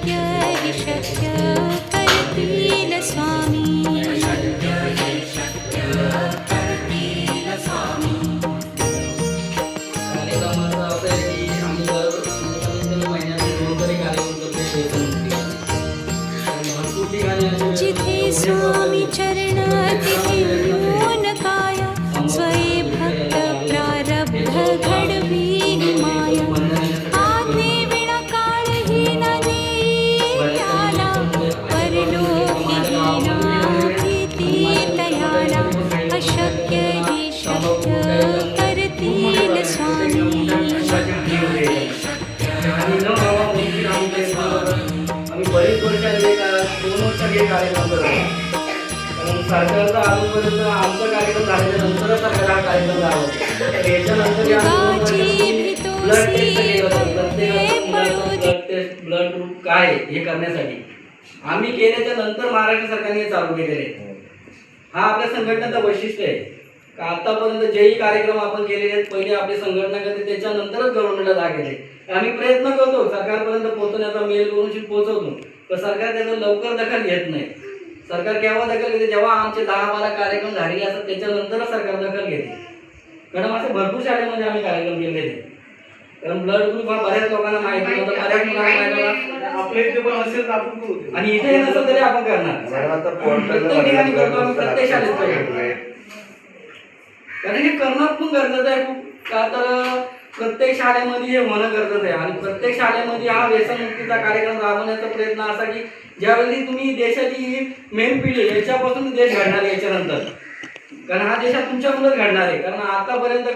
अशक्य हि शक्य करतील स्वामी. अशक्य हि शक्य करतील स्वामी. कार्यक्रमाचं असं आहे की आम्ही दर महिन्यात 2 तरी कार्यक्रम करतो. भरपूर ठिकाणी असे जिथे स्वामी चरण तिथे मोन काया. स्वये भक्त प्रारब्ध घडवी माया. आज्ञे विना काळही न त्याला. परलोकी हीना भीती तयाला. अशक्य हि शक्य करतील स्वामी. आम्ही बरीच वर्ष 2 वर्ष कार्यक्रम करतो. कारण सरकारचा अजूनपर्यंत आमचा कार्यक्रम झाल्याच्या नंतरच सरकार हा कार्यक्रम झाला. त्याच्यानंतर ब्लड ग्रुप काय हे करण्यासाठी आम्ही केल्याच्या नंतर महाराष्ट्र सरकारने हे चालू केलेले आहे. हा आपल्या संघटनेचा वैशिष्ट्य आहे का आतापर्यंत जेही कार्यक्रम आपण केलेले आहेत पहिले आपली संघटना करते त्याच्यानंतरच गव्हर्नमेंटला दाखवले. आम्ही प्रयत्न करतो सरकारपर्यंत पोहोचण्याचा, मेल करून पोहोचवतो, पण सरकार त्याचं लवकर दखल घेत नाही. सरकार केव्हा दखल घेते जेव्हा आमचे 10-12 कार्यक्रम झालेले असतात त्याच्यानंतरच सरकार दखल घेते. कारण असे भरपूर शाळेमध्ये आम्ही कार्यक्रम केलेले. कारण ब्लड ग्रुप हा बऱ्याच लोकांना माहिती नव्हता, बऱ्याच मुलांना माहिती नव्हता. आपल्या इथे पण असेल तर आपण करू आणि इथे नसेल तरी आपण करणार. प्रत्येक ठिकाणी करतो आम्ही, प्रत्येक शाळेत करतो. कारण हे करणं पण गरजेचं आहे खूप. का तर प्रत्येक शाळेमध्ये हे होणं गरजेचं आहे. आणि प्रत्येक शाळेमध्ये हा व्यसनमुक्तीचा कार्यक्रम राबवण्याचा प्रयत्न असा की ज्यावेळी तुम्ही देशाची ही मेन पिढी याच्यापासून देश घडणार आहे याच्यानंतर. कारण हा देशात तुमच्यामुळेच घडणार आहे. कारण आतापर्यंत